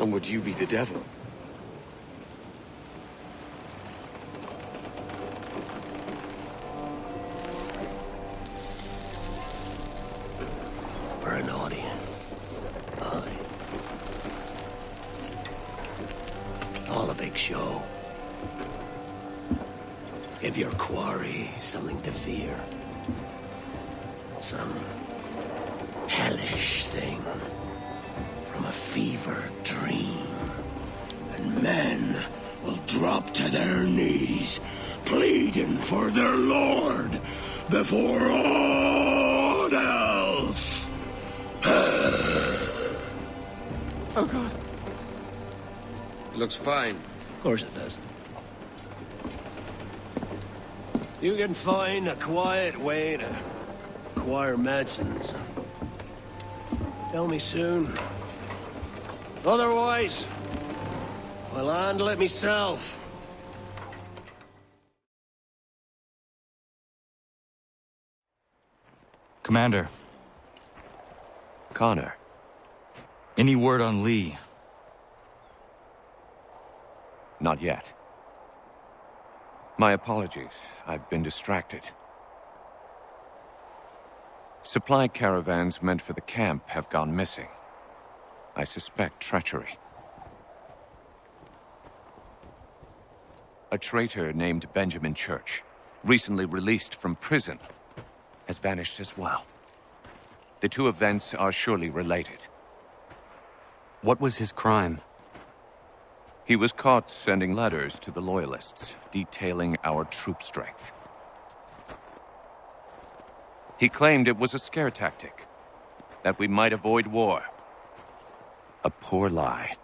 And would you be the devil? For an audience. Aye. All a big show. Give your quarry something to fear. Some hellish thing from a fever dream. And men will drop to their knees, pleading for their lord before all else. Oh, God. It looks fine. Of course it does. You can find a quiet way to acquire medicines. Tell me soon. Otherwise, I'll handle it myself. Commander. Connor. Any word on Lee? Not yet. My apologies. I've been distracted. Supply caravans meant for the camp have gone missing. I suspect treachery. A traitor named Benjamin Church, recently released from prison, has vanished as well. The two events are surely related. What was his crime? He was caught sending letters to the Loyalists, detailing our troop strength. He claimed it was a scare tactic, that we might avoid war. A poor lie.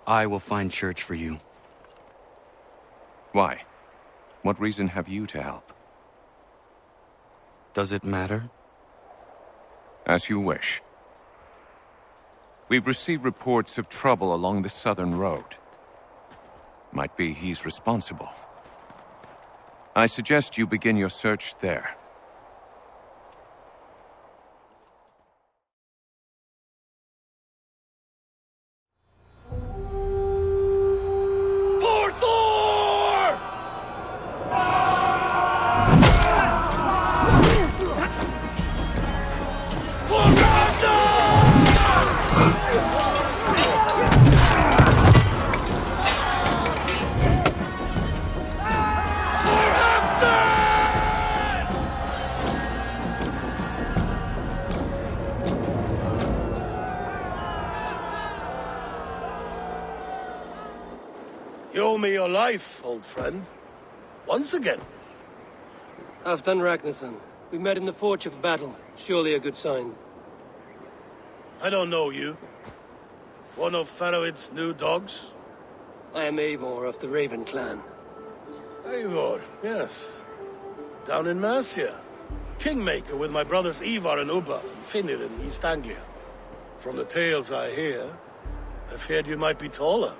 I will find Church for you. Why? What reason have you to help? Does it matter? As you wish. We've received reports of trouble along the southern road. Might be he's responsible. I suggest you begin your search there. For Thor! For You owe me your life, old friend. Once again. Halfdan Ragnarsson. We met in the Forge of Battle. Surely a good sign. I don't know you. One of Faroid's new dogs? I am Eivor of the Raven clan. Eivor, yes. Down in Mercia. Kingmaker with my brothers Ivar and Ubba, and Finnir in East Anglia. From the tales I hear, I feared you might be taller.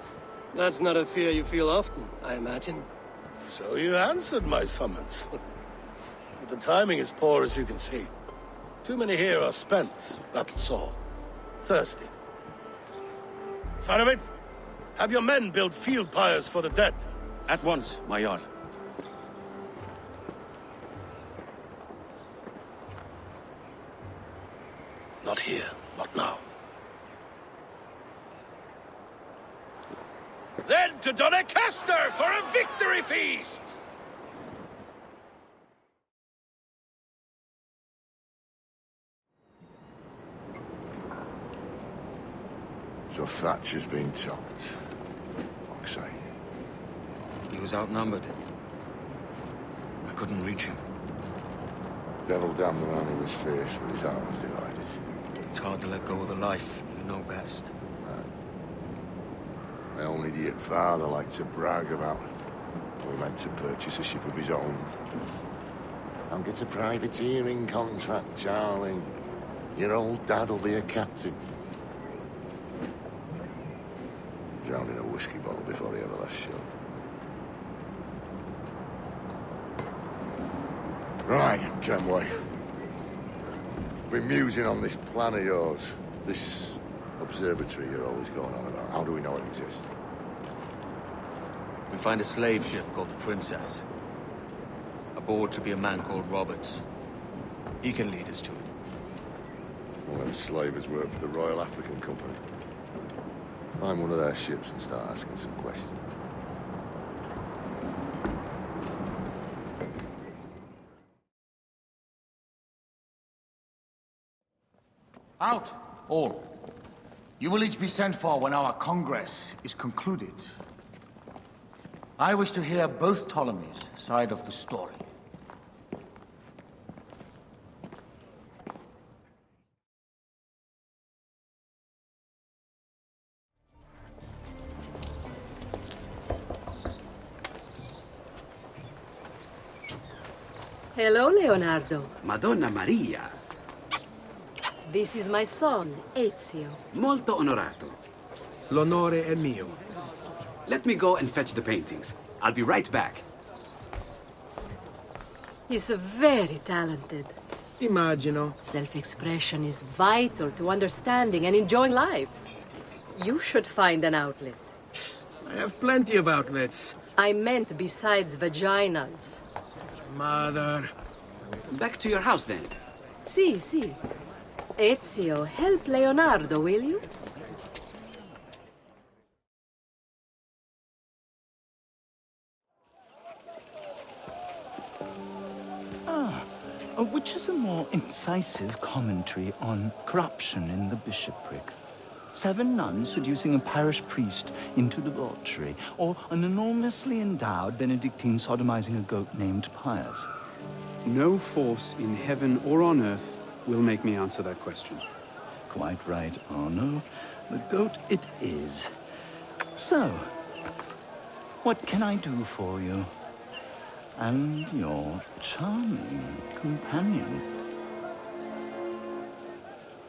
That's not a fear you feel often, I imagine. So you answered my summons. But the timing is poor, as you can see. Too many here are spent, battle sore. Thirsty. Faramir, have your men build field pyres for the dead. At once, my Jarl. Not here, not now. Then to Doncaster for a victory feast! So Thatcher's been topped. Fuck's sake. He was outnumbered. I couldn't reach him. Devil damn the man he was fierce, but his heart was divided. It's hard to let go of the life you know best. My own idiot father liked to brag about we meant to purchase a ship of his own. I'll get a privateering contract, Charlie. Your old dad'll be a captain. Drowned in a whiskey bottle before he ever left shore. Right, Kenway. Been musing on this plan of yours. This Observatory you're always going on about. How do we know it exists? We find a slave ship called the Princess. Aboard should be a man called Roberts. He can lead us to it. Well, them slavers work for the Royal African Company. Find one of their ships and start asking some questions. Out, all. You will each be sent for when our Congress is concluded. I wish to hear both Ptolemies' side of the story. Hello, Leonardo. Madonna Maria, This is my son, Ezio. molto onorato. L'onore è mio. Let me go and fetch the paintings. I'll be right back. He's very talented. Immagino. Self-expression is vital to understanding and enjoying life. You should find an outlet. I have plenty of outlets. I meant besides vaginas. Mother. Back to your house then. Si, si. Ezio, help Leonardo, will you? Which is a more incisive commentary on corruption in the bishopric? 7 nuns seducing a parish priest into debauchery, or an enormously endowed Benedictine sodomizing a goat named Pius? No force in heaven or on earth will make me answer that question. Quite right, Arno. The goat it is. So, what can I do for you? And your charming companion.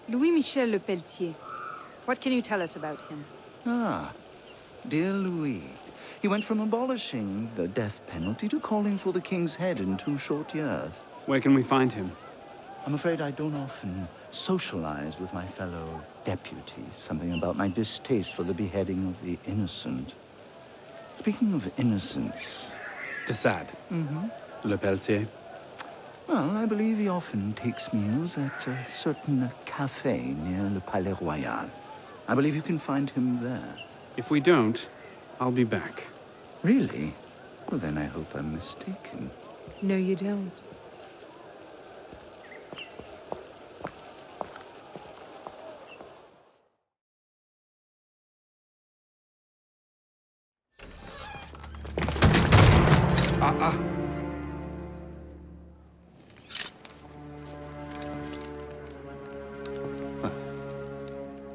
Louis-Michel Le Pelletier. What can you tell us about him? Ah, dear Louis. He went from abolishing the death penalty to calling for the king's head in 2 short years. Where can we find him? I'm afraid I don't often socialize with my fellow deputies. Something about my distaste for the beheading of the innocent. Speaking of innocence... De Sade. Le Pelletier. Well, I believe he often takes meals at a certain cafe near Le Palais Royal. I believe you can find him there. If we don't, I'll be back. Really? Well, then I hope I'm mistaken. No, you don't.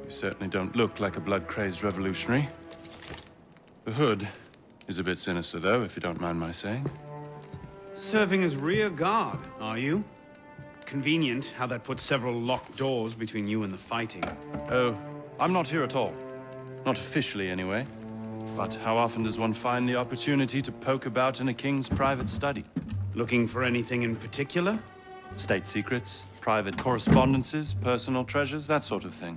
You certainly don't look like a blood-crazed revolutionary. The hood is a bit sinister, though, if you don't mind my saying. Serving as rear guard, are you? Convenient how that puts several locked doors between you and the fighting. Oh, I'm not here at all. Not officially, anyway. But how often does one find the opportunity to poke about in a king's private study? Looking for anything in particular? State secrets, private correspondences, personal treasures, that sort of thing.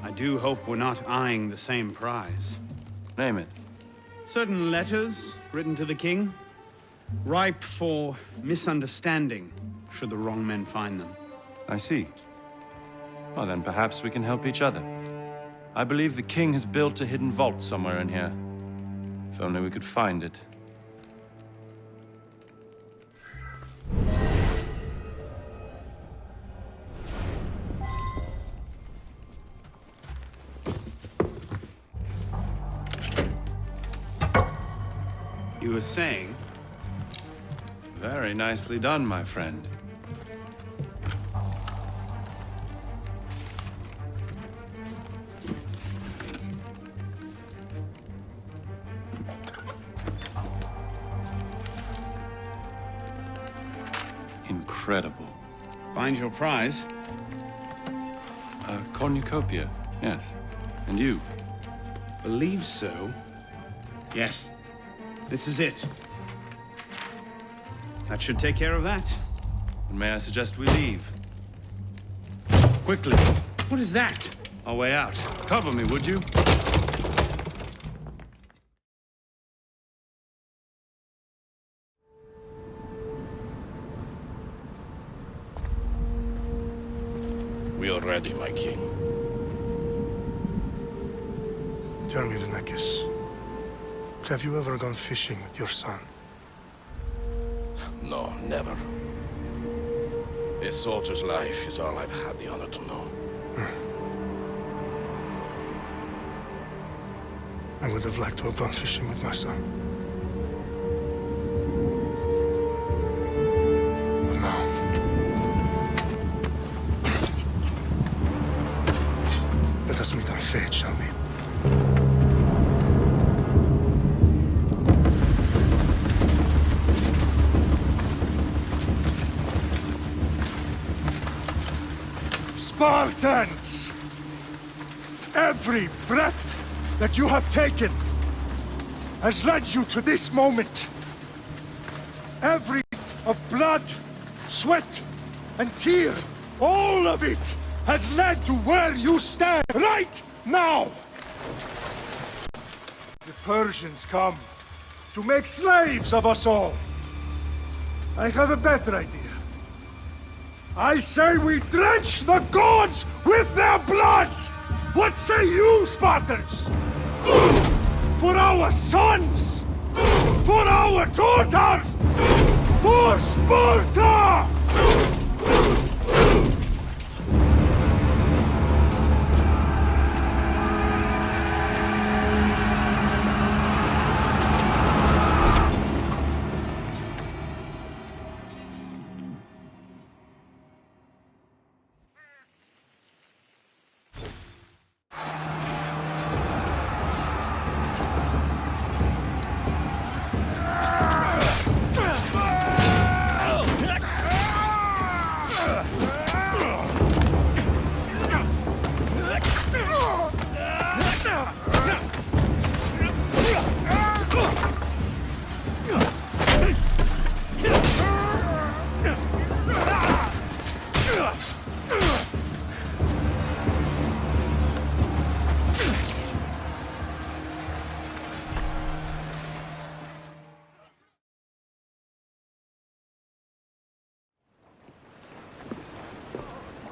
I do hope we're not eyeing the same prize. Name it. Certain letters written to the king, ripe for misunderstanding, should the wrong men find them. I see. Well, then perhaps we can help each other. I believe the king has built a hidden vault somewhere in here. If only we could find it. You were saying? Very nicely done, my friend. Incredible. Find your prize? A cornucopia, yes. And you? Believe so. Yes. This is it. That should take care of that. And may I suggest we leave? Quickly. What is that? our way out. Cover me, would you? We are ready, my king. Tell me, Venekis, have you ever gone fishing with your son? No, never. A soldier's life is all I've had the honor to know. I would have liked to have gone fishing with my son. But now... let us meet on fate, shall we? Spartans! Every breath that you have taken has led you to this moment. Every of blood, sweat, and tear, all of it has led to where you stand right now. The Persians come to make slaves of us all. I have a better idea. I say we drench the gods with their blood! What say you, Spartans? For our sons! For our daughters! For Sparta!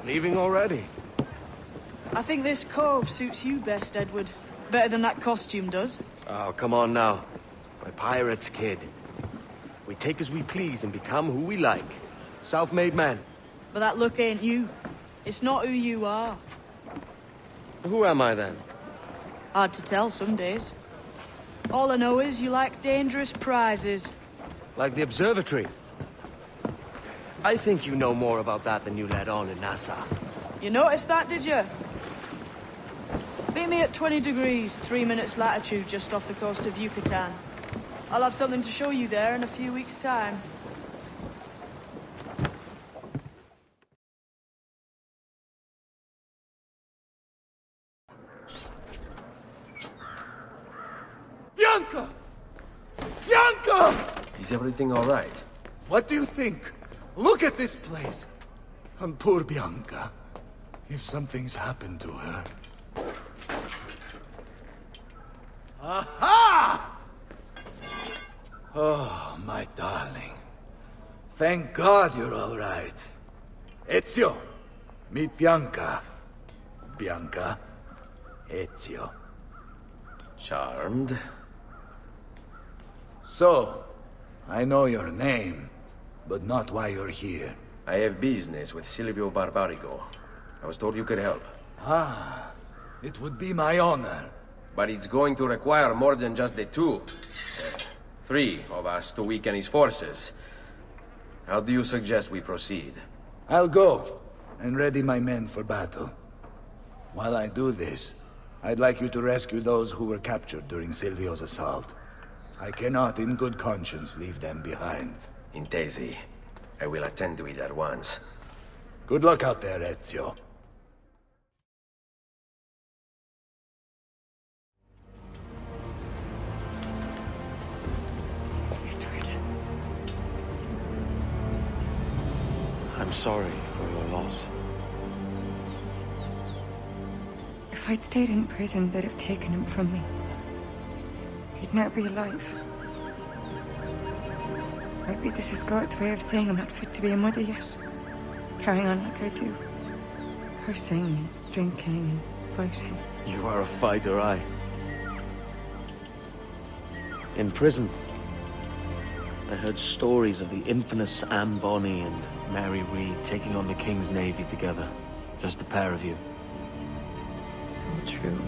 Leaving already? I think this cove suits you best, Edward. Better than that costume does. Oh, come on now. We're pirates, kid. We take as we please and become who we like. Self-made men. But that look ain't you. It's not who you are. Who am I then? Hard to tell some days. All I know is you like dangerous prizes. Like the observatory. I think you know more about that than you let on in Nassau. You noticed that, did you? Meet me at 20 degrees, 3 minutes latitude just off the coast of Yucatan. I'll have something to show you there in a few weeks' time. Bianca! Bianca! Is everything all right? What do you think? Look at this place. And poor Bianca. If something's happened to her. Aha! Oh, my darling. Thank God you're all right. Ezio, meet Bianca. Bianca, Ezio. Charmed. So, I know your name, but not why you're here. I have business with Silvio Barbarigo. I was told you could help. Ah, it would be my honor. But it's going to require more than just the two. 3 of us to weaken his forces. How do you suggest we proceed? I'll go and ready my men for battle. While I do this, I'd like you to rescue those who were captured during Silvio's assault. I cannot in good conscience leave them behind. Intesi. I will attend to it at once. Good luck out there, Ezio. I'm sorry for your loss. If I'd stayed in prison, they'd have taken him from me. He'd now be alive. Maybe this is God's way of saying I'm not fit to be a mother yet. Carrying on like I do. Cursing and drinking and fighting. You are a fighter, aye. In prison, I heard stories of the infamous Anne Bonny and Mary Read taking on the King's Navy together. Just the pair of you. It's all true.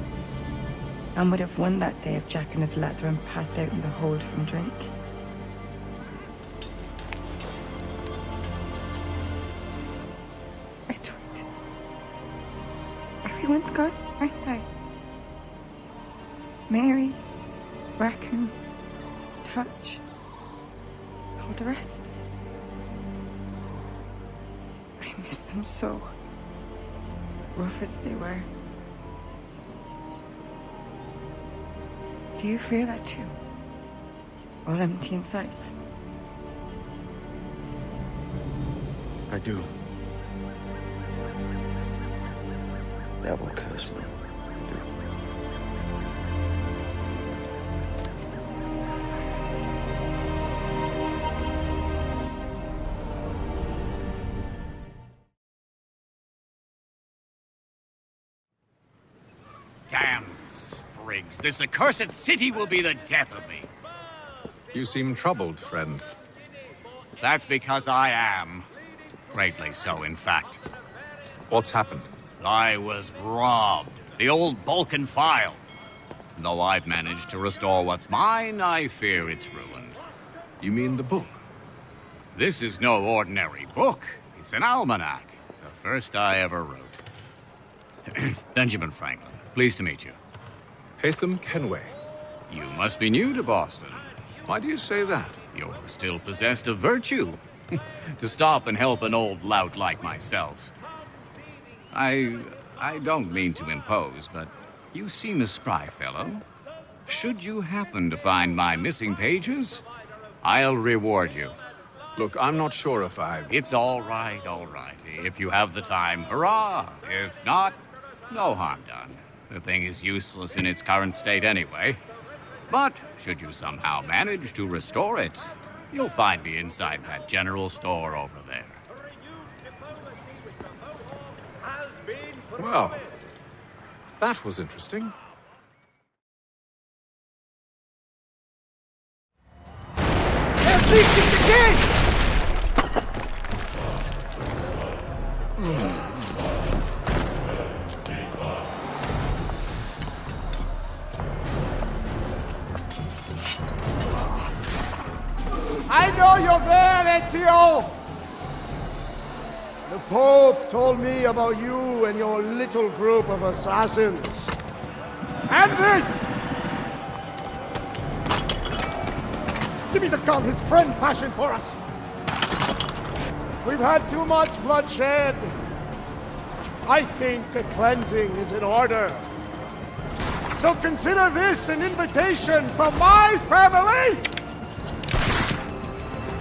Anne would have won that day if Jack and his lads were passed out in the hold from drink. It's right. Everyone's gone, aren't they? Mary, Raccoon, Touch, all the rest. I miss them so. Rough as they were. Do you feel that too? All empty inside? I do. Devil curse me. I do. Damn sprigs. This accursed city will be the death of me. You seem troubled, friend. That's because I am. Greatly so, in fact. What's happened? I was robbed. The old Balkan file. Though I've managed to restore what's mine, I fear it's ruined. You mean the book? This is no ordinary book. It's an almanac. The first I ever wrote. Benjamin Franklin. Pleased to meet you. Hatham Kenway. You must be new to Boston. Why do you say that? You're still possessed of virtue. To stop and help an old lout like myself. I don't mean to impose, but you seem a spry fellow. Should you happen to find my missing pages, I'll reward you. Look, I'm not sure if I... It's all right, all right. If you have the time, hurrah! If not, no harm done. The thing is useless in its current state anyway. But should you somehow manage to restore it, you'll find me inside that general store over there. Well, that was interesting. I know you're there, Ezio! The Pope told me about you and your little group of assassins. Andres! Give me the gun his friend fashioned for us! We've had too much bloodshed. I think a cleansing is in order. So consider this an invitation from my family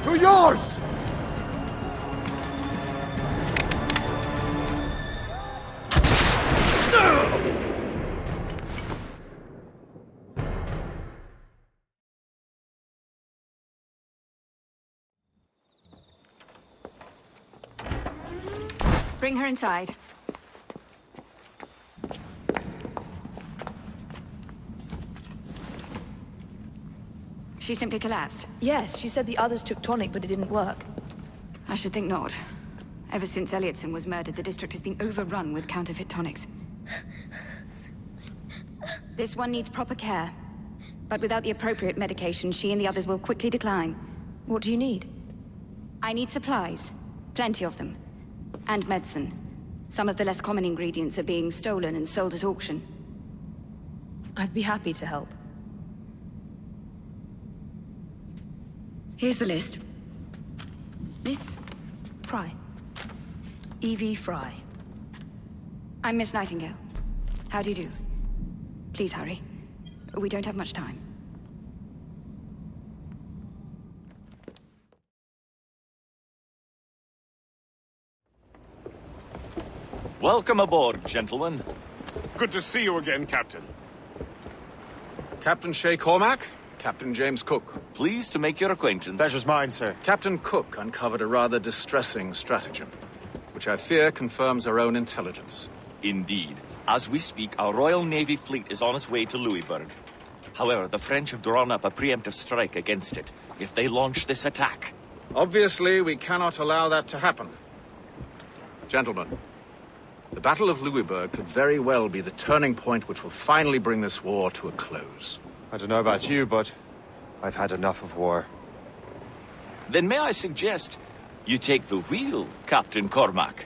to yours! Bring her inside. She simply collapsed. Yes, she said the others took tonic, but it didn't work. I should think not. Ever since Elliotson was murdered, the district has been overrun with counterfeit tonics. This one needs proper care. But without the appropriate medication, she and the others will quickly decline. What do you need? I need supplies. Plenty of them. And medicine. Some of the less common ingredients are being stolen and sold at auction. I'd be happy to help. Here's the list. Miss Fry. Evie Fry. I'm Miss Nightingale. How do you do? Please hurry. We don't have much time. Welcome aboard, gentlemen. Good to see you again, Captain. Captain Shay Cormac, Captain James Cook. Pleased to make your acquaintance. Pleasure's mine, sir. Captain Cook uncovered a rather distressing stratagem, which I fear confirms our own intelligence. Indeed. As we speak, our Royal Navy fleet is on its way to Louisburg. However, the French have drawn up a preemptive strike against it if they launch this attack. Obviously, we cannot allow that to happen. Gentlemen, the Battle of Louisburg could very well be the turning point which will finally bring this war to a close. I don't know about you, but I've had enough of war. Then may I suggest you take the wheel, Captain Cormac?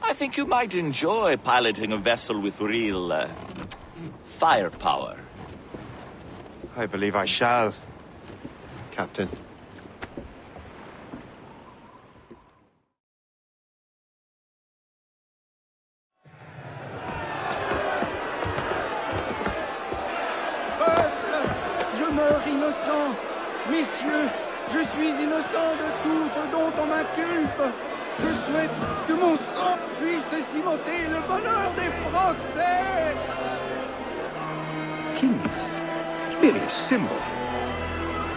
I think you might enjoy piloting a vessel with real, firepower. I believe I shall, Captain. Je meurs innocent. Messieurs, je suis innocent de tout ce dont on m'inculpe. Je souhaite que mon sang puisse cimenter le bonheur des Français. Kings. It's merely a symbol.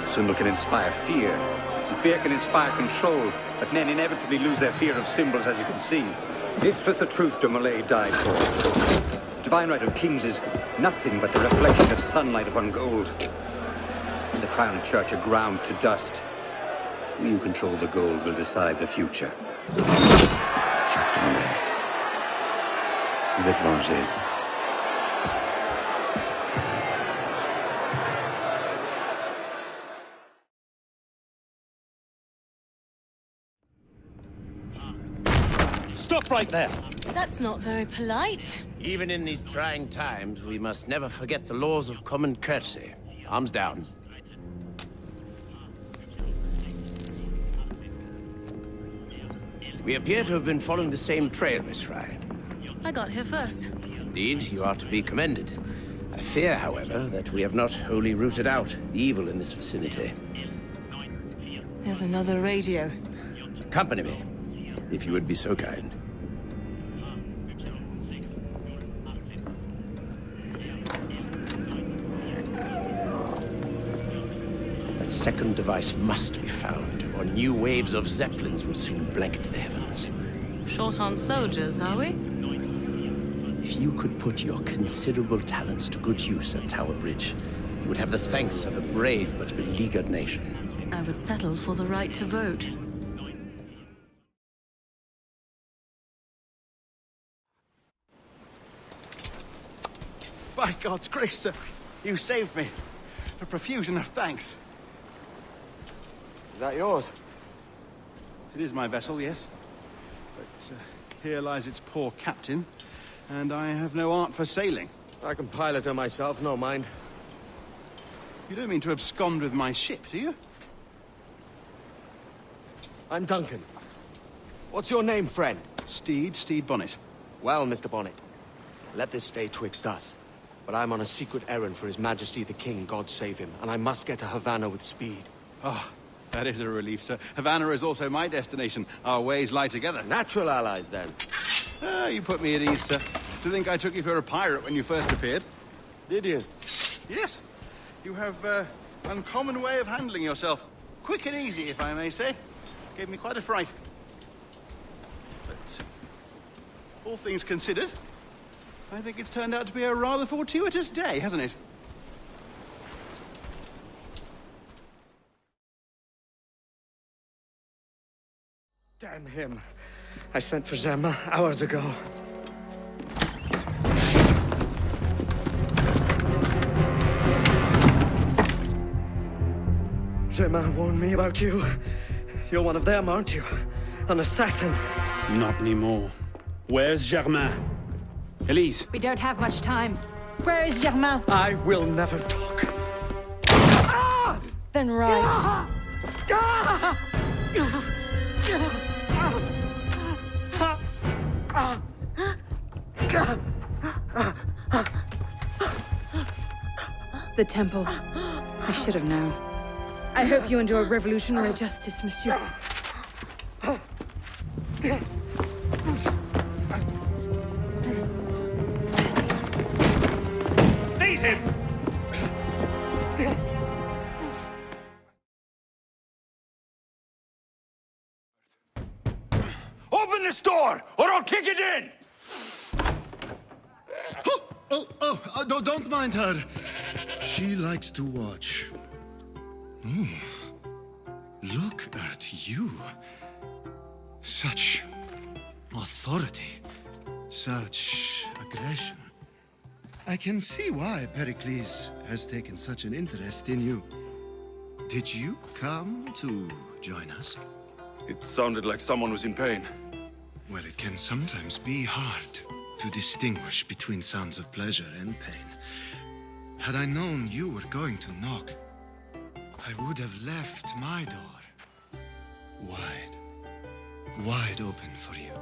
Symbol can inspire fear, and fear can inspire control, but men inevitably lose their fear of symbols, as you can see. This was the truth de Molay died for. The divine right of kings is nothing but the reflection of sunlight upon gold. The crown and church are ground to dust. You control the gold will decide the future. Jacques de Molay. Vous êtes vengé. Stop right there! That's not very polite. Even in these trying times, we must never forget the laws of common courtesy. Arms down. We appear to have been following the same trail, Miss Fry. I got here first. Indeed, you are to be commended. I fear, however, that we have not wholly rooted out evil in this vicinity. There's another radio. Accompany me, if you would be so kind. That second device must be found, or new waves of Zeppelins will soon blanket the heavens. Short on soldiers, are we? If you could put your considerable talents to good use at Tower Bridge, you would have the thanks of a brave but beleaguered nation. I would settle for the right to vote. By God's grace, sir, you saved me. A profusion of thanks. Is that yours? It is my vessel, yes. But here lies its poor captain, and I have no art for sailing. I can pilot her myself, no mind. You don't mean to abscond with my ship, do you? I'm Duncan. What's your name, friend? Steed Bonnet. Well, Mr. Bonnet, let this stay twixt us. But I'm on a secret errand for His Majesty the King, God save him, and I must get to Havana with speed. Ah, that is a relief, sir. Havana is also my destination. Our ways lie together. Natural allies, then. Ah, you put me at ease, sir. To think I took you for a pirate when you first appeared. Did you? Yes. You have an uncommon way of handling yourself. Quick and easy, if I may say. Gave me quite a fright. But all things considered, I think it's turned out to be a rather fortuitous day, hasn't it? Damn him. I sent for Zerma hours ago. Zerma warned me about you. You're one of them, aren't you? An assassin. Not anymore. Where's Germain? Elise. We don't have much time. Where is Germain? I will never talk. Then right. The temple. I should have known. I hope you enjoy revolutionary justice, monsieur. Seize him! Open this door, or I'll kick it in! Don't mind her. She likes to watch. Oh, look at you. Such authority. Such aggression. I can see why Pericles has taken such an interest in you. Did you come to join us? It sounded like someone was in pain. Well, it can sometimes be hard to distinguish between sounds of pleasure and pain. Had I known you were going to knock, I would have left my door wide open for you.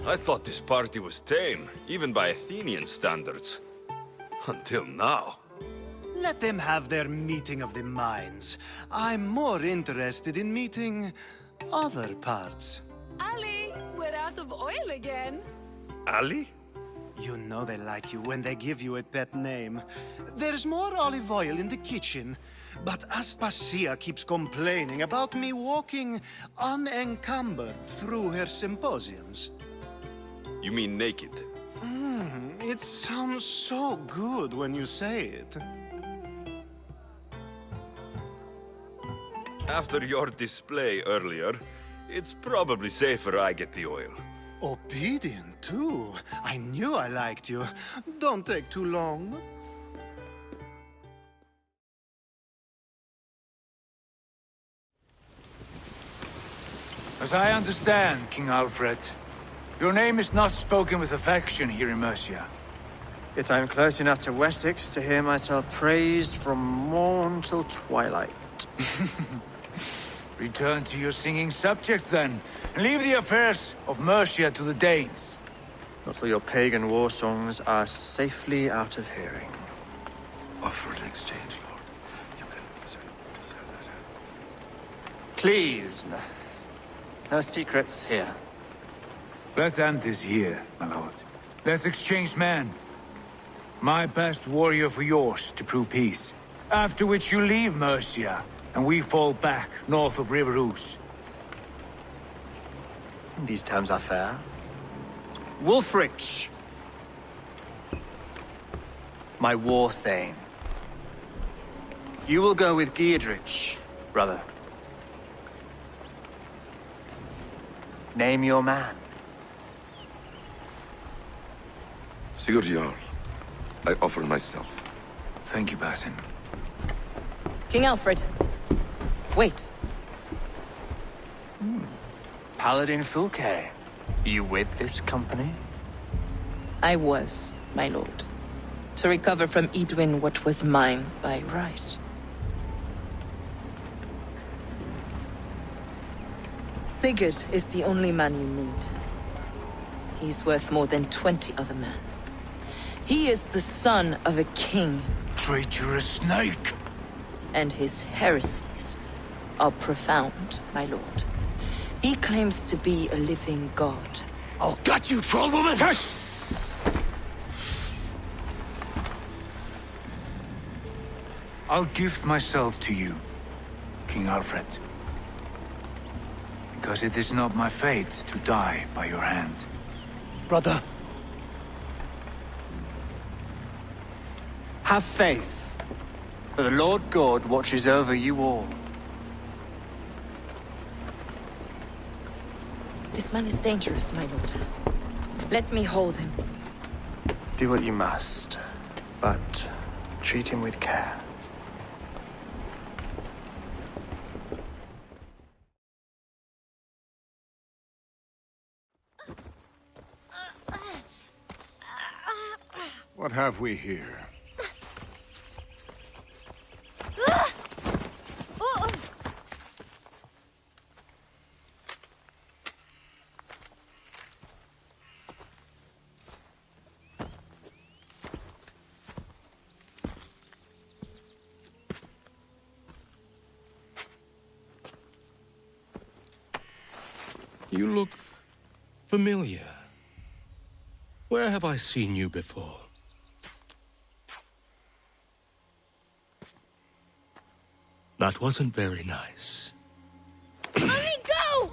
I thought this party was tame, even by Athenian standards. Until now. Let them have their meeting of the minds. I'm more interested in meeting other parts. Ali, we're out of oil again. Ali? You know they like you when they give you a pet name. There's more olive oil in the kitchen, but Aspasia keeps complaining about me walking unencumbered through her symposiums. You mean naked? It sounds so good when you say it. After your display earlier, it's probably safer I get the oil. Obedient, too. I knew I liked you. Don't take too long. As I understand, King Alfred, your name is not spoken with affection here in Mercia. Yet I am close enough to Wessex to hear myself praised from morn till twilight. Return to your singing subjects, then, and leave the affairs of Mercia to the Danes. Not till your pagan war songs are safely out of hearing. Offer an exchange, Lord. You can... Please, no secrets here. Let's end this here, my lord. Let's exchange men. My best warrior for yours to prove peace. After which you leave Mercia, and we fall back north of River Ouse. These terms are fair. Wulfrich, my war thane. You will go with Giedrich, brother. Name your man. Sigurd Jarl, I offer myself. Thank you, Basin. King Alfred. Wait. Paladin Fulke, you with this company? I was, my lord. To recover from Edwin what was mine by right. Sigurd is the only man you need. He's worth more than 20 other men. He is the son of a king. Traitorous snake! And his heresies are profound, my lord. He claims to be a living god. I'll gut you, troll woman! Hush! I'll gift myself to you, King Alfred. Because it is not my fate to die by your hand. Brother. Have faith, for the Lord God watches over you all. This man is dangerous, my lord. Let me hold him. Do what you must, but treat him with care. What have we here? You look familiar. Where have I seen you before? That wasn't very nice. Let me go!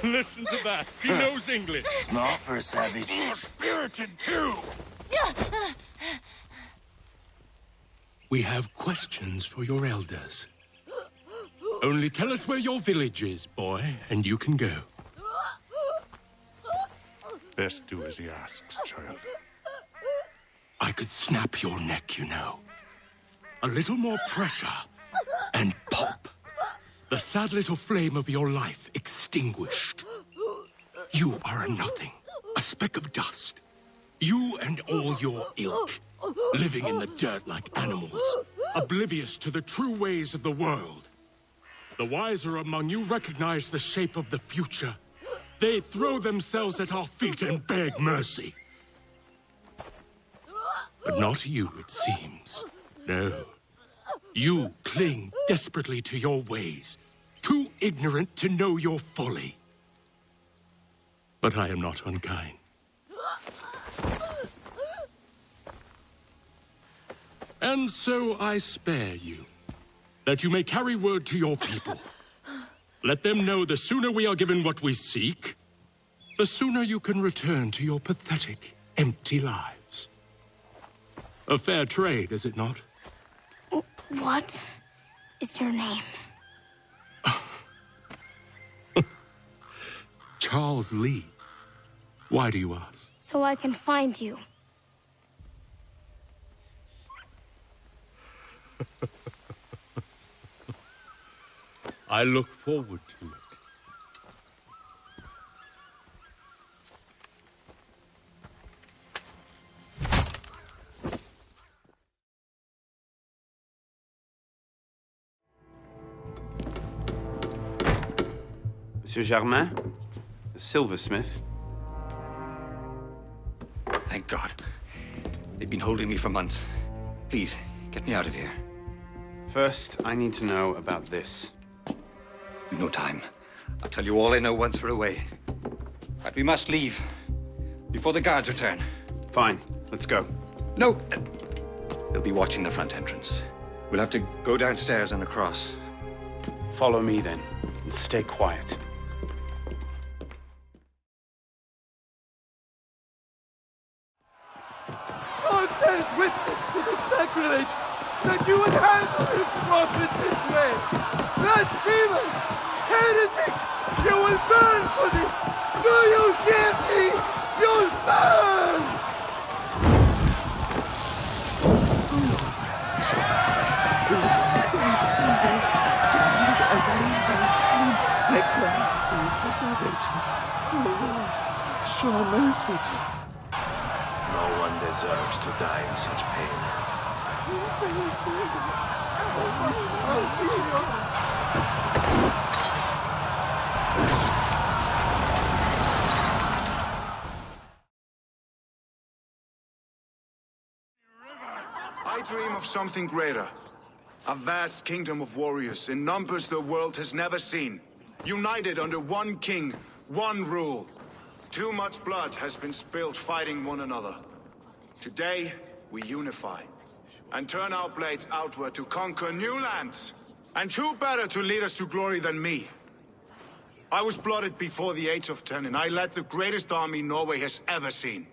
Listen to that. He knows English. Small for a savage. More spirited, too. We have questions for your elders. Only tell us where your village is, boy, and you can go. Best do as he asks, child. I could snap your neck, you know. A little more pressure, and pop. The sad little flame of your life extinguished. You are a nothing, a speck of dust. You and all your ilk, living in the dirt like animals, oblivious to the true ways of the world. The wiser among you recognize the shape of the future. They throw themselves at our feet and beg mercy. But not you, it seems. No. You cling desperately to your ways, too ignorant to know your folly. But I am not unkind. And so I spare you, that you may carry word to your people. Let them know the sooner we are given what we seek, the sooner you can return to your pathetic, empty lives. A fair trade, is it not? What is your name? Charles Lee. Why do you ask? So I can find you. I look forward to it. Monsieur Germain? The silversmith? Thank God. They've been holding me for months. Please, get me out of here. First, I need to know about this. We've no time. I'll tell you all I know once we're away. But we must leave. Before the guards return. Fine. Let's go. No! They'll be watching the front entrance. We'll have to go downstairs and across. Follow me, then. And stay quiet. God bears witness to the sacrilege that you would handle his prophet this way. Blasphemers! Heretics! You will burn for this! Do you hear me? You'll burn! As I may sin, I cry for salvation. Oh Lord, show mercy. No one deserves to die in such pain. I dream of something greater. A vast kingdom of warriors in numbers the world has never seen. United under one king, one rule. Too much blood has been spilled fighting one another. Today, we unify and turn our blades outward to conquer new lands. And who better to lead us to glory than me? I was blooded before the age of 10, and I led the greatest army Norway has ever seen.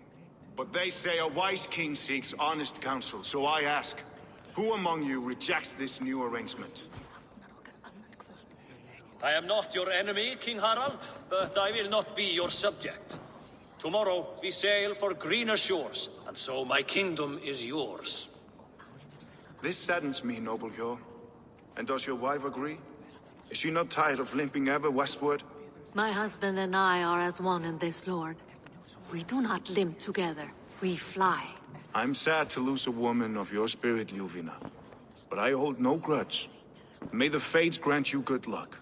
But they say a wise king seeks honest counsel, so I ask, who among you rejects this new arrangement? I am not your enemy, King Harald, but I will not be your subject. Tomorrow we sail for greener shores, and so my kingdom is yours. This saddens me, noble Hjor. And does your wife agree? Is she not tired of limping ever westward? My husband and I are as one in this, Lord. We do not limp together. We fly. I'm sad to lose a woman of your spirit, Ljuvina. But I hold no grudge. May the fates grant you good luck.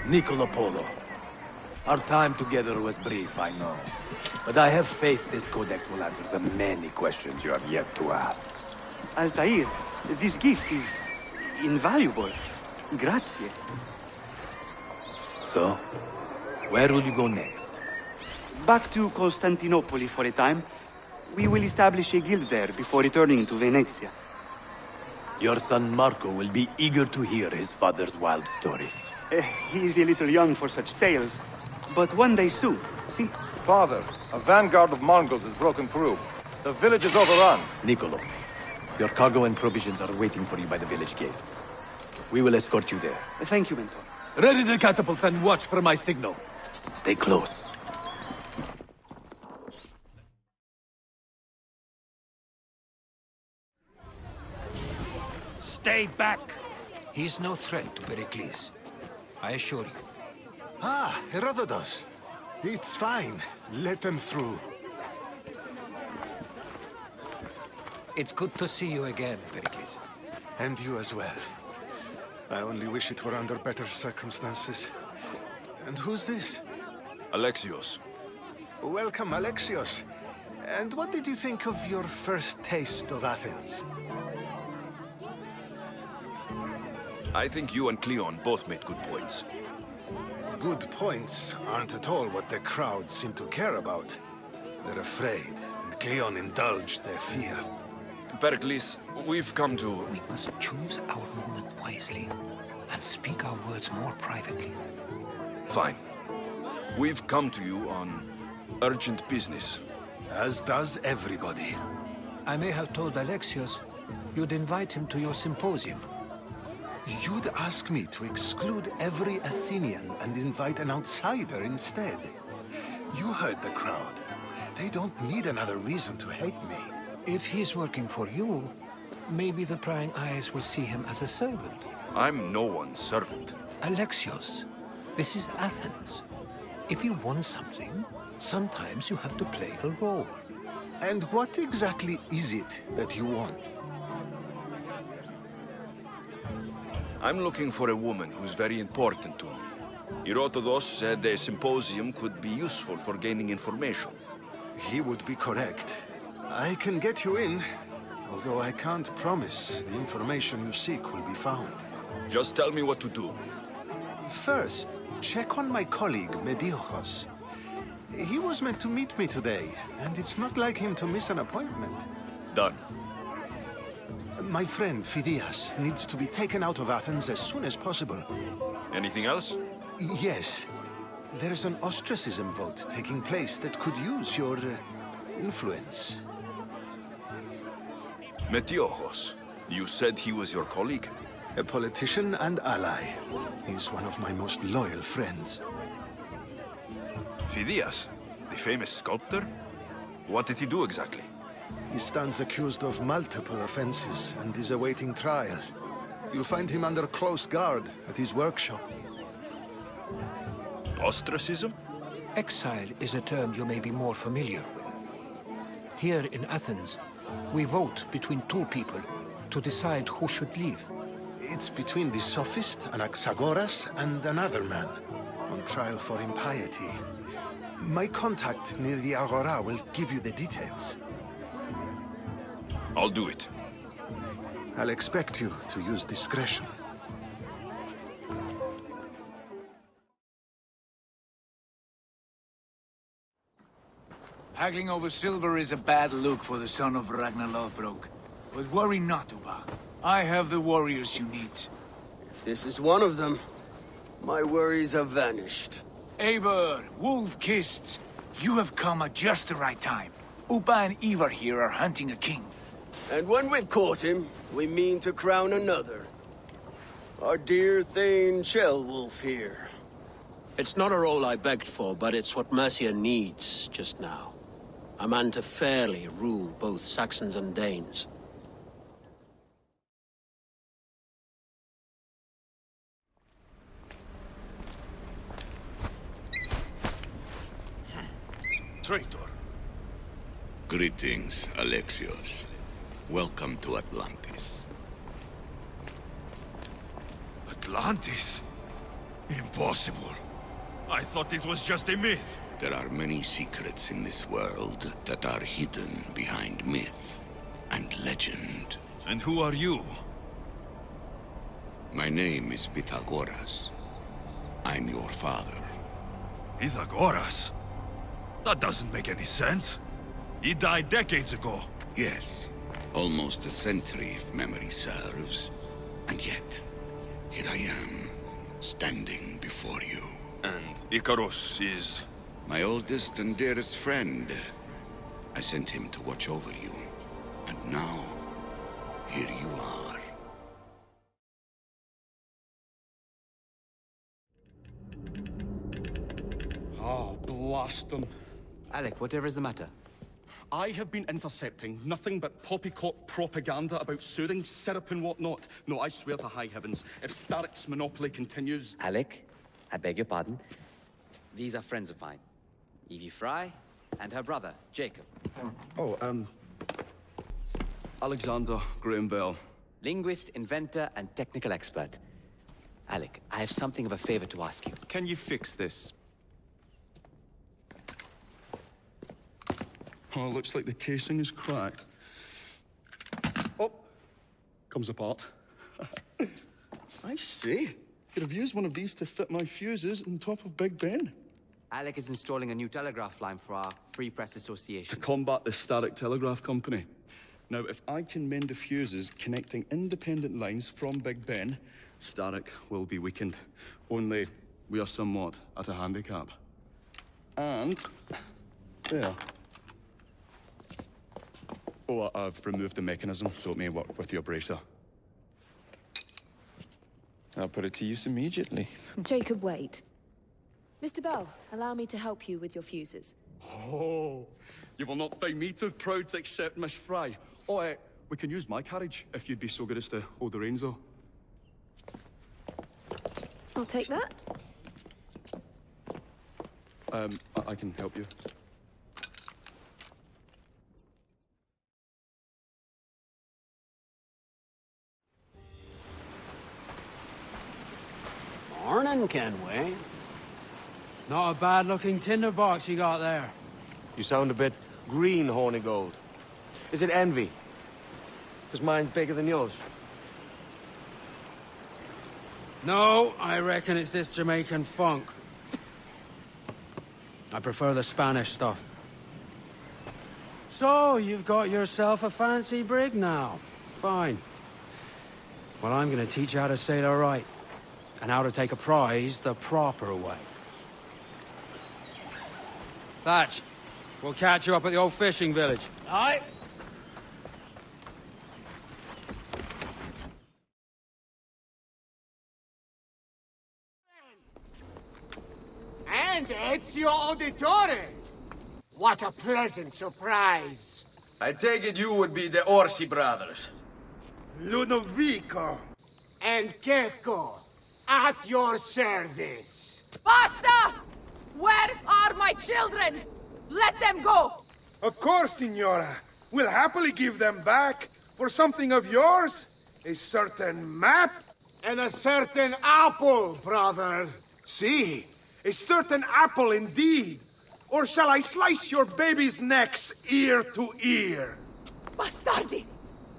Niccolo Polo. Our time together was brief, I know. But I have faith this codex will answer the many questions you have yet to ask. Altair, this gift is invaluable. Grazie. So, where will you go next? Back to Constantinople for a time. We will establish a guild there before returning to Venezia. Your son Marco will be eager to hear his father's wild stories. He is a little young for such tales, but one day soon, see? Father, a vanguard of Mongols has broken through. The village is overrun. Niccolo, your cargo and provisions are waiting for you by the village gates. We will escort you there. Thank you, Mentor. Ready the catapults and watch for my signal. Stay close. Stay back! He's no threat to Pericles. I assure you. Ah, Herodotus. It's fine. Let them through. It's good to see you again, Pericles. And you as well. I only wish it were under better circumstances. And who's this? Alexios. Welcome, Alexios. And what did you think of your first taste of Athens? I think you and Cleon both made good points. Good points aren't at all what the crowd seem to care about. They're afraid, and Cleon indulged their fear. Pericles, we've come to... We must choose our moment wisely, and speak our words more privately. Fine. We've come to you on urgent business. As does everybody. I may have told Alexios you'd invite him to your symposium. You'd ask me to exclude every Athenian and invite an outsider instead. You heard the crowd. They don't need another reason to hate me. If he's working for you, maybe the prying eyes will see him as a servant. I'm no one's servant. Alexios, this is Athens. If you want something, sometimes you have to play a role. And what exactly is it that you want? I'm looking for a woman who's very important to me. Herodotus said a symposium could be useful for gaining information. He would be correct. I can get you in, although I can't promise the information you seek will be found. Just tell me what to do. First, check on my colleague, Mediochos. He was meant to meet me today, and it's not like him to miss an appointment. Done. My friend, Phidias, needs to be taken out of Athens as soon as possible. Anything else? Yes. There is an ostracism vote taking place that could use your influence. Metiochos. You said he was your colleague? A politician and ally. He's one of my most loyal friends. Phidias, the famous sculptor? What did he do exactly? He stands accused of multiple offenses and is awaiting trial. You'll find him under close guard at his workshop. Ostracism? Exile is a term you may be more familiar with. Here in Athens, we vote between two people to decide who should leave. It's between the sophist Anaxagoras and another man, on trial for impiety. My contact near the Agora will give you the details. I'll do it. I'll expect you to use discretion. Haggling over silver is a bad look for the son of Ragnar Lothbrok. But worry not, Uba. I have the warriors you need. This is one of them. My worries have vanished. Eivor, Wolf-Kissed, you have come at just the right time. Uba and Ivar here are hunting a king. And when we've caught him, we mean to crown another. Our dear Thane Shellwolf here. It's not a role I begged for, but it's what Mercia needs just now. A man to fairly rule both Saxons and Danes. Traitor. Greetings, Alexios. Welcome to Atlantis. Atlantis? Impossible. I thought it was just a myth. There are many secrets in this world that are hidden behind myth and legend. And who are you? My name is Pythagoras. I'm your father. Pythagoras? That doesn't make any sense. He died decades ago. Yes, almost a century if memory serves. And yet, here I am, standing before you. And Icarus is... My oldest and dearest friend. I sent him to watch over you. And now, here you are. Oh, blast them. Alec, whatever is the matter? I have been intercepting nothing but poppycock propaganda about soothing syrup and whatnot. No, I swear to high heavens, if Starrick's monopoly continues... Alec, I beg your pardon. These are friends of mine. Evie Fry and her brother, Jacob. Oh, Alexander Graham Bell. Linguist, inventor, and technical expert. Alec, I have something of a favor to ask you. Can you fix this? Oh, looks like the casing is cracked. Oh, comes apart. I see. Could have used one of these to fit my fuses on top of Big Ben. Alec is installing a new telegraph line for our Free Press Association. To combat the Starrick Telegraph Company. Now, if I can mend the fuses connecting independent lines from Big Ben, Starrick will be weakened. Only we are somewhat at a handicap. And... there. Oh, I've removed the mechanism so it may work with your bracer. I'll put it to use immediately. Jacob, wait. Mr. Bell, allow me to help you with your fuses. Oh, you will not find me too proud to accept Miss Fry. Oh, we can use my carriage, if you'd be so good as to hold the reins, though. I'll take that. I can help you. Morning, Kenway. Not a bad-looking tinderbox you got there. You sound a bit green, Horny Gold. Is it envy? Because mine's bigger than yours. No, I reckon it's this Jamaican funk. I prefer the Spanish stuff. So, you've got yourself a fancy brig now. Fine. Well, I'm gonna teach you how to sail her right. And how to take a prize the proper way. Thatch, we'll catch you up at the old fishing village. Aye. And Ezio Auditore! What a pleasant surprise! I take it you would be the Orsi brothers. Ludovico and Gecko, at your service. Basta! Where are my children? Let them go! Of course, Signora. We'll happily give them back for something of yours. A certain map. And a certain apple, brother. See, a certain apple indeed. Or shall I slice your baby's necks ear to ear? Bastardi!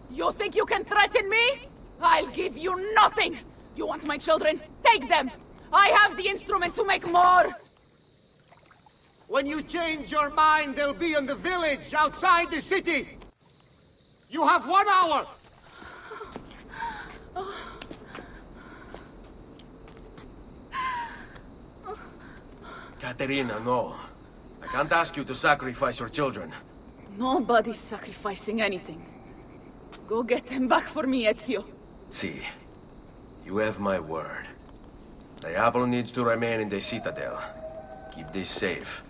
You think you can threaten me? I'll give you nothing! You want my children? Take them! I have the instrument to make more! When you change your mind, they'll be in the village outside the city. You have 1 hour. Caterina, no. I can't ask you to sacrifice your children. Nobody's sacrificing anything. Go get them back for me, Ezio. See, you have my word. The apple needs to remain in the citadel. Keep this safe.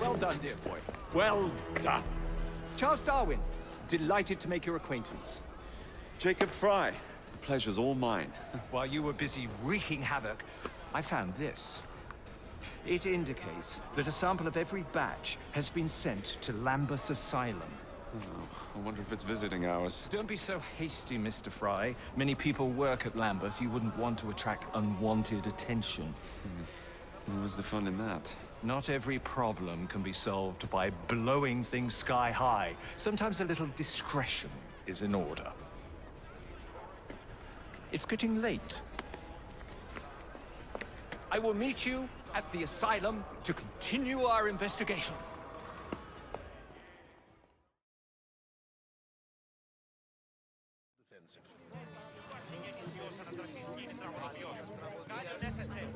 Well done, dear boy. Well done. Charles Darwin, delighted to make your acquaintance. Jacob Fry, the pleasure's all mine. While you were busy wreaking havoc, I found this. It indicates that a sample of every batch has been sent to Lambeth Asylum. Oh, I wonder if it's visiting hours. Don't be so hasty, Mr. Fry. Many people work at Lambeth. You wouldn't want to attract unwanted attention. What was the fun in that? Not every problem can be solved by blowing things sky high. Sometimes a little discretion is in order. It's getting late. I will meet you at the asylum to continue our investigation.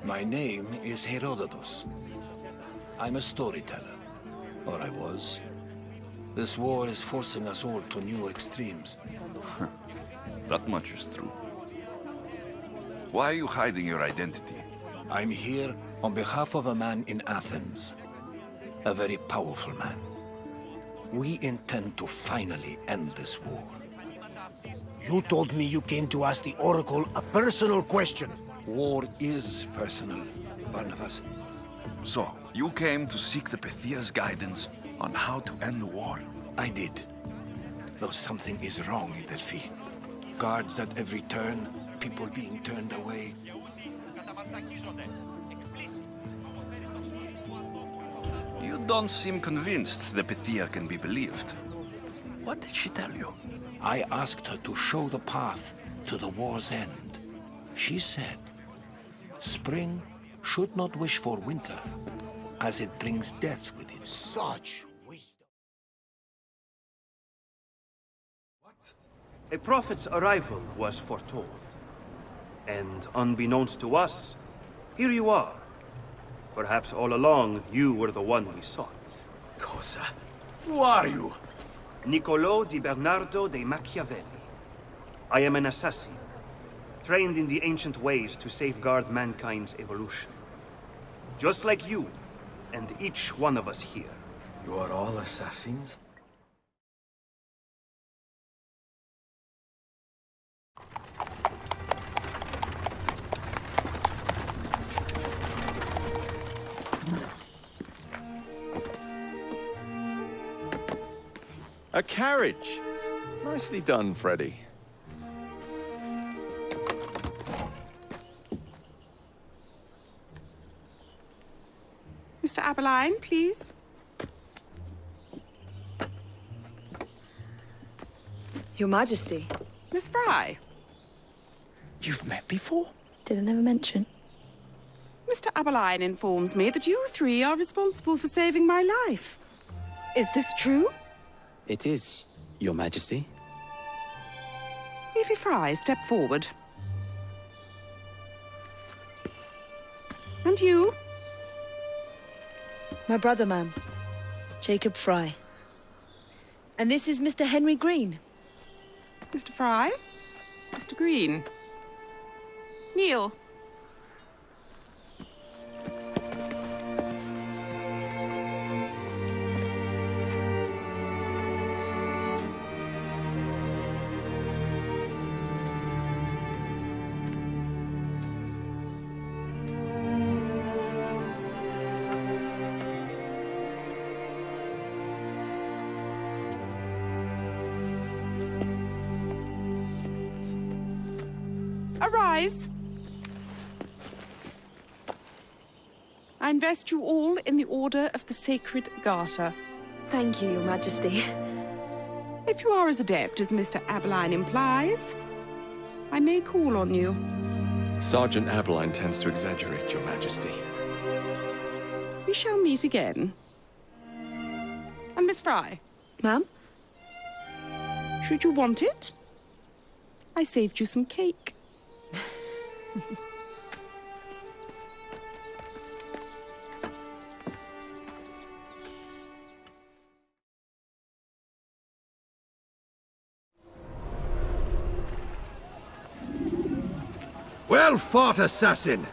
My name is Herodotus. I'm a storyteller. Or I was. This war is forcing us all to new extremes. That much is true. Why are you hiding your identity? I'm here on behalf of a man in Athens. A very powerful man. We intend to finally end this war. You told me you came to ask the Oracle a personal question. War is personal, Barnabas. So, you came to seek the Pythia's guidance on how to end the war? I did. Though something is wrong in Delphi. Guards at every turn, people being turned away. You don't seem convinced the Pythia can be believed. What did she tell you? I asked her to show the path to the war's end. She said, spring should not wish for winter, as it brings death with it. Such wisdom. A prophet's arrival was foretold. And unbeknownst to us, here you are. Perhaps all along, you were the one we sought. Cosa? Who are you? Niccolò di Bernardo de Machiavelli. I am an assassin, trained in the ancient ways to safeguard mankind's evolution. Just like you, and each one of us here. You are all assassins? A carriage! Nicely done, Freddy. Mr. Aberline, please. Your Majesty. Miss Fry. You've met before? Did I never mention? Mr. Aberline informs me that you three are responsible for saving my life. Is this true? It is, Your Majesty. Evie Fry, step forward. And you? My brother, ma'am. Jacob Fry. And this is Mr. Henry Green. Mr. Fry? Mr. Green? Kneel. Arise. I invest you all in the Order of the Sacred Garter. Thank you, Your Majesty. If you are as adept as Mr. Aberline implies, I may call on you. Sergeant Aberline tends to exaggerate, Your Majesty. We shall meet again. And Miss Fry? Ma'am? Should you want it, I saved you some cake. Well fought, assassin!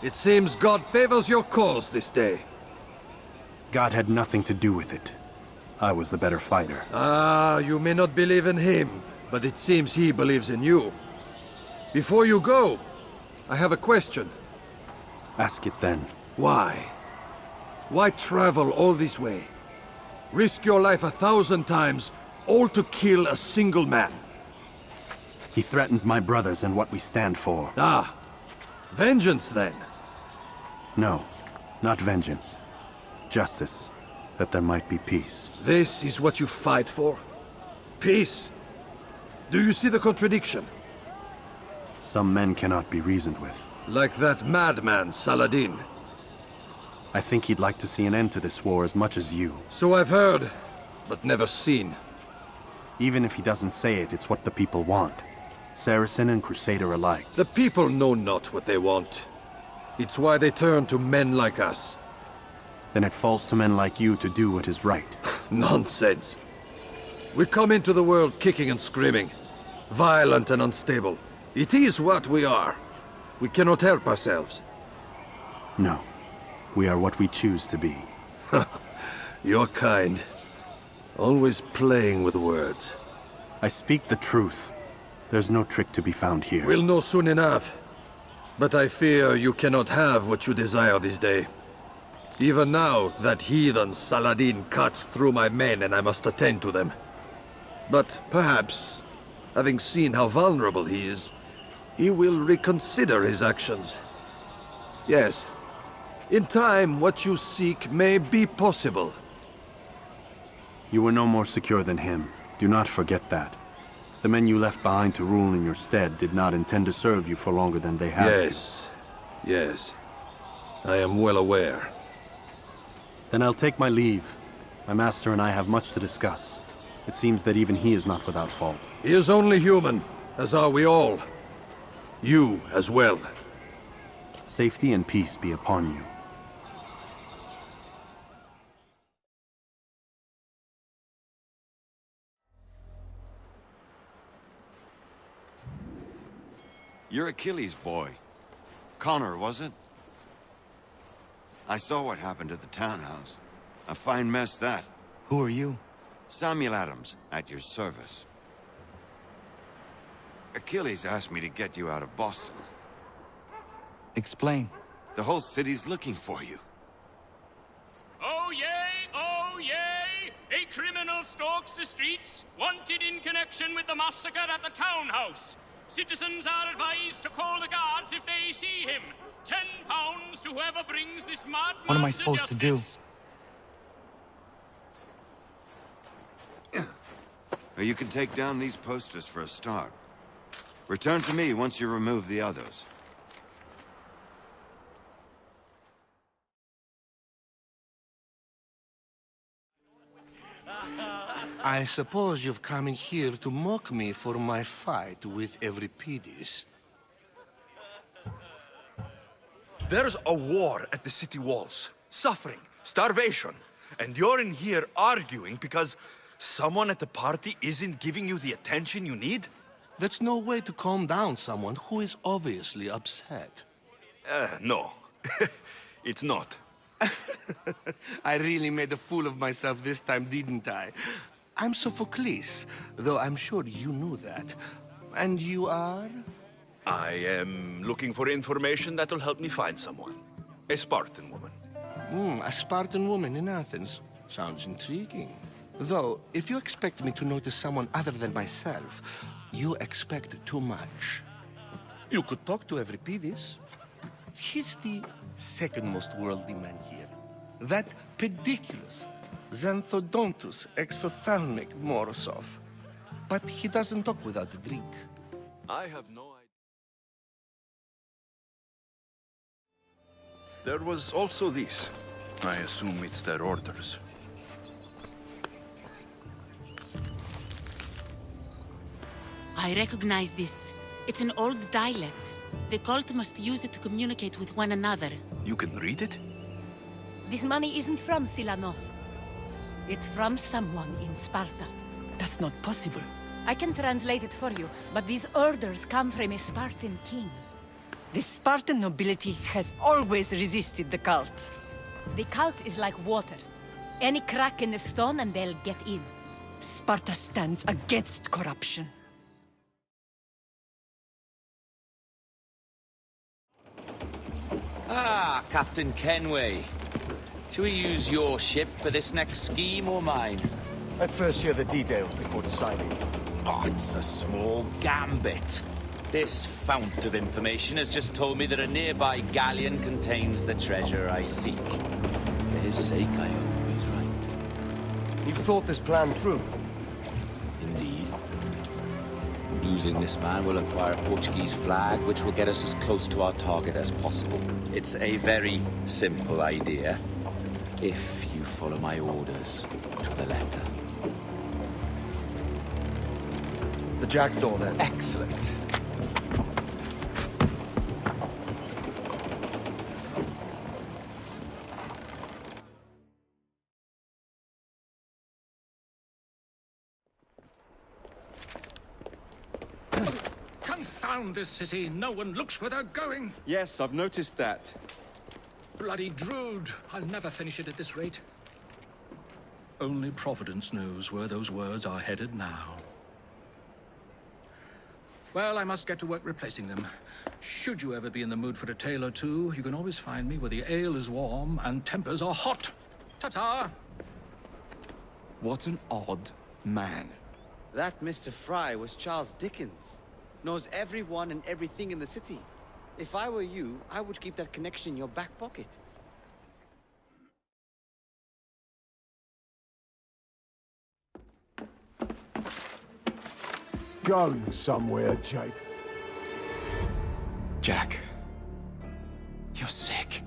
It seems God favors your cause this day. God had nothing to do with it. I was the better fighter. Ah, you may not believe in him, but it seems he believes in you. Before you go, I have a question. Ask it then. Why? Why travel all this way? Risk your life 1,000 times, all to kill a single man. He threatened my brothers and what we stand for. Ah, vengeance then? No, not vengeance. justice, that there might be peace. This is what you fight for? Peace? Do you see the contradiction? Some men cannot be reasoned with. Like that madman, Saladin. I think he'd like to see an end to this war as much as you. So I've heard, but never seen. Even if he doesn't say it, it's what the people want. Saracen and Crusader alike. The people know not what they want. It's why they turn to men like us. Then it falls to men like you to do what is right. Nonsense. We come into the world kicking and screaming, violent and unstable. It is what we are. We cannot help ourselves. No. We are what we choose to be. You're kind. Always playing with words. I speak the truth. There's no trick to be found here. We'll know soon enough. But I fear you cannot have what you desire this day. Even now, that heathen Saladin cuts through my men and I must attend to them. But perhaps, having seen how vulnerable he is, he will reconsider his actions. Yes, in time, what you seek may be possible. You were no more secure than him. Do not forget that. The men you left behind to rule in your stead did not intend to serve you for longer than they had to. Yes. I am well aware. Then I'll take my leave. My master and I have much to discuss. It seems that even he is not without fault. He is only human, as are we all. You as well. Safety and peace be upon you. You're Achilles' boy. Connor, was it? I saw what happened at the townhouse. A fine mess, that. Who are you? Samuel Adams, at your service. Achilles asked me to get you out of Boston. Explain. The whole city's looking for you. Oh yay, oh yay! A criminal stalks the streets, wanted in connection with the massacre at the townhouse. Citizens are advised to call the guards if they see him. £10 to whoever brings this madman. What am I supposed to do? You can take down these posters for a start. Return to me once you remove the others. I suppose you've come in here to mock me for my fight with Euripides. There's a war at the city walls. Suffering, starvation. And you're in here arguing because someone at the party isn't giving you the attention you need? That's no way to calm down someone who is obviously upset. No. It's not. I really made a fool of myself this time, didn't I? I'm Sophocles, though I'm sure you knew that. And you are? I am looking for information that'll help me find someone. A Spartan woman. A Spartan woman in Athens. Sounds intriguing. Though, if you expect me to notice someone other than myself, you expect too much. You could talk to Euripides. He's the second most worldly man here. That pediculous, Xanthodontus exophthalmic Morosov. But he doesn't talk without a drink. I have no idea. There was also this. I assume it's their orders. I recognize this. It's an old dialect. The cult must use it to communicate with one another. You can read it? This money isn't from Silanos. It's from someone in Sparta. That's not possible. I can translate it for you, but these orders come from a Spartan king. The Spartan nobility has always resisted the cult. The cult is like water. Any crack in the stone and they'll get in. Sparta stands against corruption. Ah, Captain Kenway. Shall we use your ship for this next scheme or mine? I'd first hear the details before deciding. Oh, it's a small gambit. This fount of information has just told me that a nearby galleon contains the treasure I seek. his sake, I hope he's right. You've thought this plan through? Indeed. Using this man will acquire a Portuguese flag, which will get us as close to our target as possible. It's a very simple idea, if you follow my orders to the letter. The jackdaw, then. Excellent. Confound this city. No one looks where they're going. Yes, I've noticed that. Bloody Drood. I'll never finish it at this rate. Only Providence knows where those words are headed now. Well, I must get to work replacing them. Should you ever be in the mood for a tale or two, you can always find me where the ale is warm and tempers are hot. Ta-ta! What an odd man. That Mr. Fry was Charles Dickens. Knows everyone and everything in the city. If I were you, I would keep that connection in your back pocket. Going somewhere, Jake. Jack, you're sick.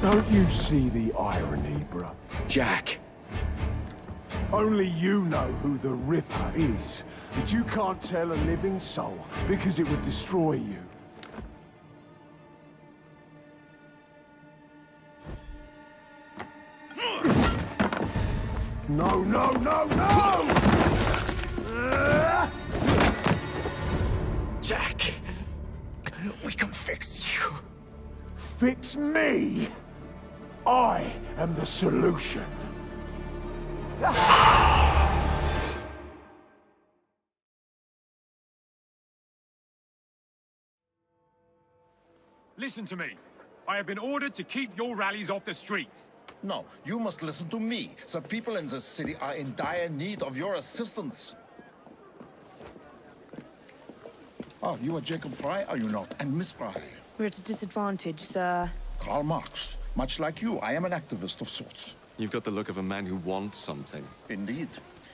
Don't you see the irony, bruh? Jack. Only you know who the Ripper is, but you can't tell a living soul because it would destroy you. No, no, no, no! Jack, we can fix you. Fix me? I am the solution. Listen to me. I have been ordered to keep your rallies off the streets. No, you must listen to me. The people in this city are in dire need of your assistance. Oh, you are Jacob Fry, are you not? And Miss Fry? We're at a disadvantage, sir. Karl Marx. Much like you, I am an activist of sorts. You've got the look of a man who wants something. Indeed.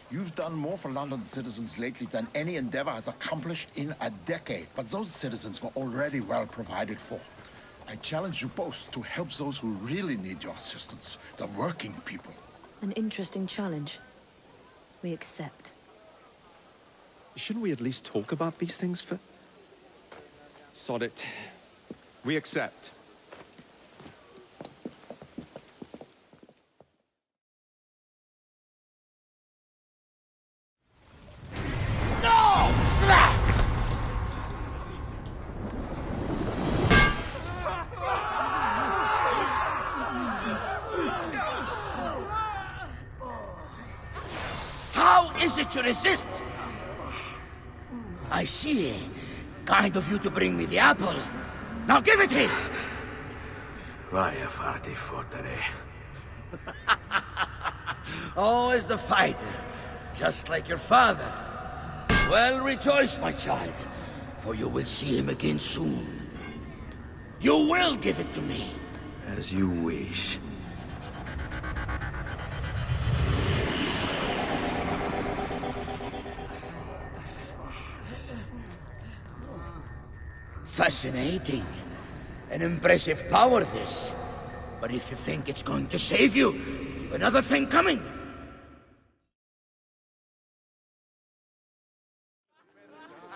You've done more for London citizens lately than any endeavor has accomplished in a decade. But those citizens were already well provided for. I challenge you both to help those who really need your assistance, the working people. An interesting challenge. We accept. Shouldn't we at least talk about these things for... Sod it. We accept. How is it you resist? I see. Kind of you to bring me the apple. Now give it here! Vai a farti fottere. Always the fighter, just like your father. Well, rejoice, my child, for you will see him again soon. You will give it to me. As you wish. Fascinating. An impressive power, this. But if you think it's going to save you, you've another thing coming.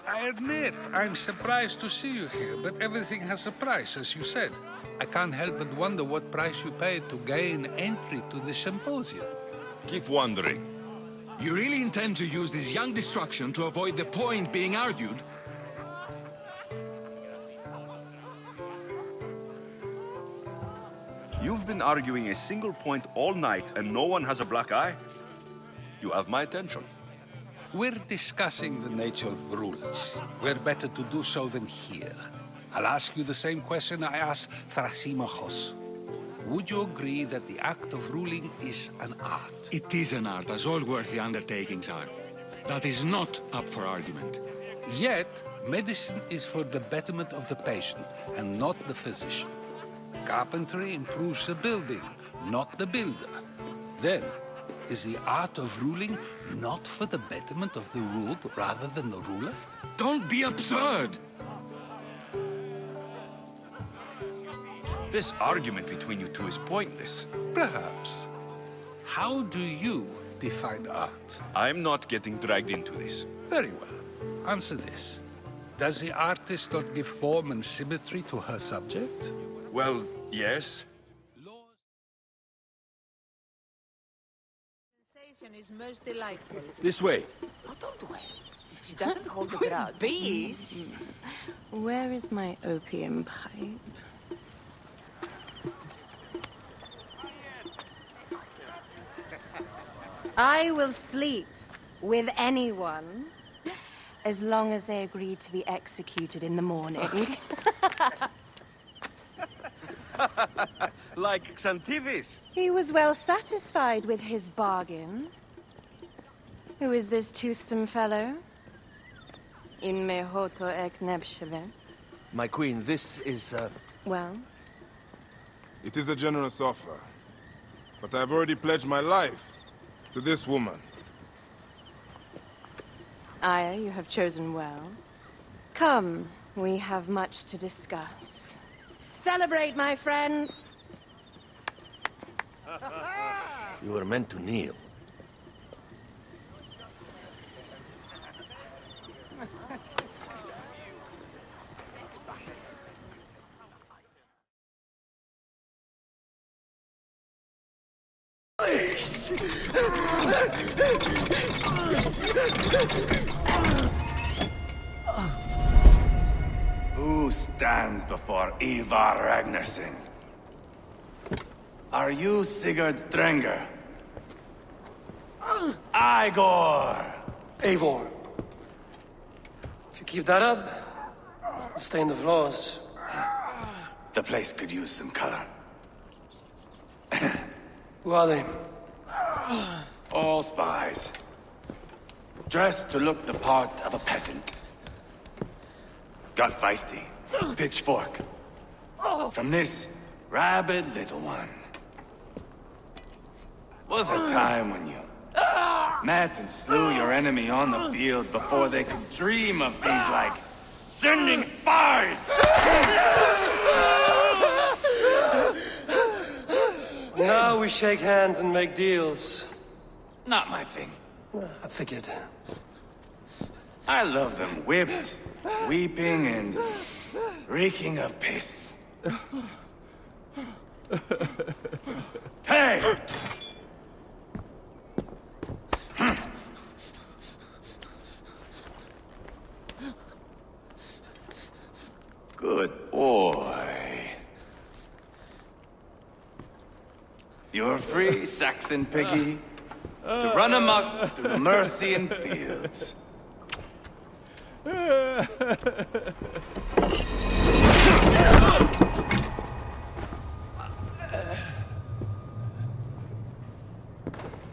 I admit, I'm surprised to see you here, but everything has a price, as you said. I can't help but wonder what price you paid to gain entry to the symposium. Keep wondering. You really intend to use this young destruction to avoid the point being argued? You've been arguing a single point all night and no one has a black eye? You have my attention. We're discussing the nature of rules. Where better to do so than here? I'll ask you the same question I asked Thrasimachos. Would you agree that the act of ruling is an art? It is an art, as all worthy undertakings are. That is not up for argument. Yet, medicine is for the betterment of the patient, and not the physician. Carpentry improves the building, not the builder. Then, is the art of ruling not for the betterment of the ruled rather than the ruler? Don't be absurd! This argument between you two is pointless. Perhaps. How do you define art? I'm not getting dragged into this. Very well. Answer this. Does the artist not give form and symmetry to her subject? Well, yes. Is most delightful. This way. Oh, don't worry. She doesn't hold a grudge. Bees? Where is my opium pipe? I will sleep with anyone as long as they agree to be executed in the morning. Like Xantivis. He was well satisfied with his bargain. Who is this toothsome fellow? In mehoto ek nebsheve. My queen, this is, Well? It is a generous offer. But I've already pledged my life to this woman. Aya, you have chosen well. Come, we have much to discuss. Celebrate, my friends! you were meant to kneel. Who stands before Ivar Ragnarsson? Are you Sigurd Drenger? Igor! Eivor. If you keep that up, you'll stain the floors. The place could use some color. Who are they? All spies. Dressed to look the part of a peasant. Got feisty. Pitchfork. From this rabid little one. Was a time when you met and slew your enemy on the field before they could dream of things like sending spies! Now we shake hands and make deals. Not my thing. I figured. I love them whipped, weeping, and reeking of piss. Hey! Good boy. You're free, Saxon piggy, to run amok through the Mercian fields. I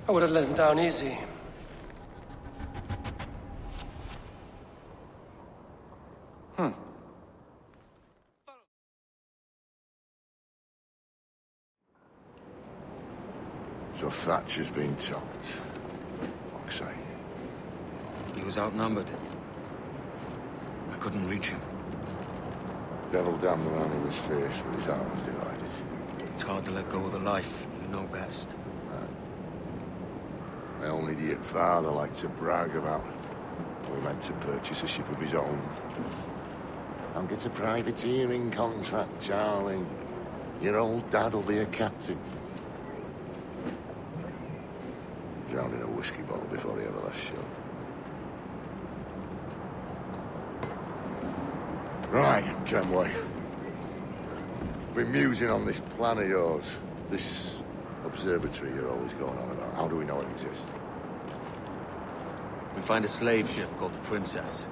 would have let him down easy. So Thatcher's been topped. Fuck's sake. He was outnumbered. I couldn't reach him. Devil damn the man he was fierce, but his heart was divided. It's hard to let go of the life you know best. My own idiot father liked to brag about we meant to purchase a ship of his own. I'll get a privateering contract, Charlie. Your old dad'll be a captain. Drowned in a whiskey bottle before he ever left shore. Right, Kenway. Been musing on this plan of yours. This observatory you're always going on about. How do we know it exists? We find a slave ship called the Princess.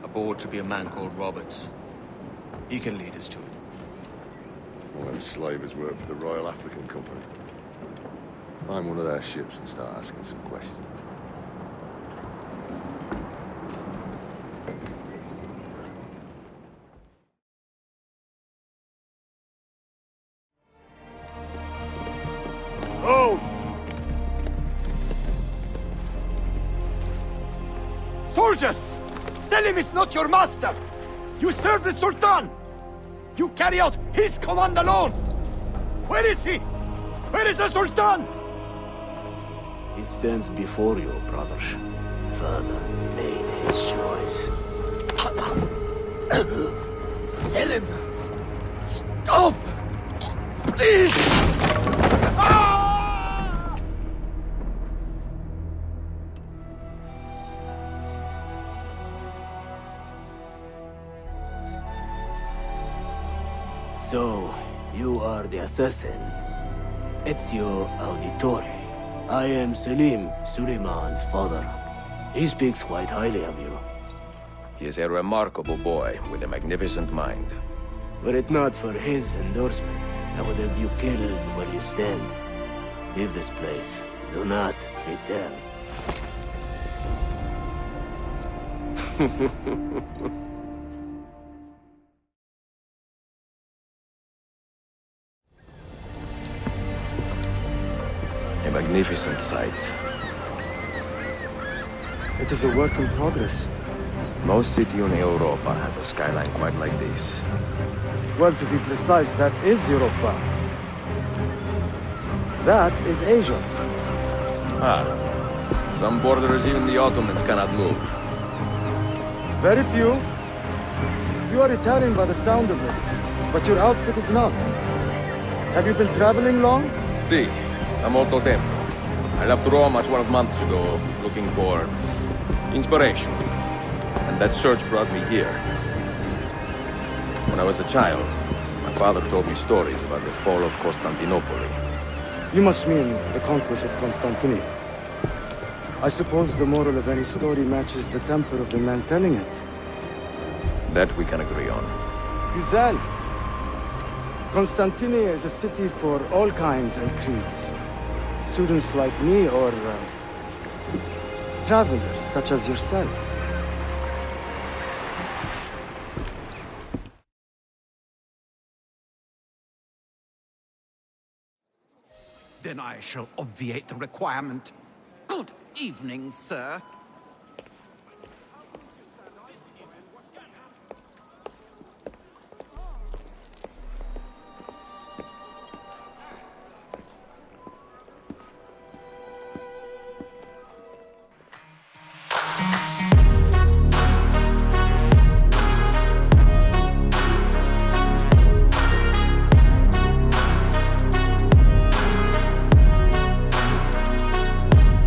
Aboard should be a man called Roberts. He can lead us to it. Well, them slavers work for the Royal African Company. Find one of their ships and start asking some questions. Oh! Soldiers! Selim is not your master! You serve the Sultan! You carry out his command alone! Where is he? Where is the Sultan? He stands before you, brother. Father made his choice. Selim! Stop! Please! So, you are the assassin. Ezio Auditore. I am Selim, Suleiman's father. He speaks quite highly of you. He is a remarkable boy with a magnificent mind. Were it not for his endorsement, I would have you killed where you stand. Leave this place. Do not return. A magnificent sight. It is a work in progress. No city in Europa has a skyline quite like this. Well, to be precise, that is Europa. That is Asia. Ah. Some borders even the Ottomans cannot move. Very few. You are Italian by the sound of it, but your outfit is not. Have you been traveling long? Si, a molto tempo. I left Rome 12 months ago, looking for inspiration. And that search brought me here. When I was a child, my father told me stories about the fall of Constantinople. You must mean the conquest of Constantinople. I suppose the moral of any story matches the temper of the man telling it. That we can agree on. Güzel. Constantinople is a city for all kinds and creeds. Students like me or travelers such as yourself. Then I shall obviate the requirement. Good evening, sir.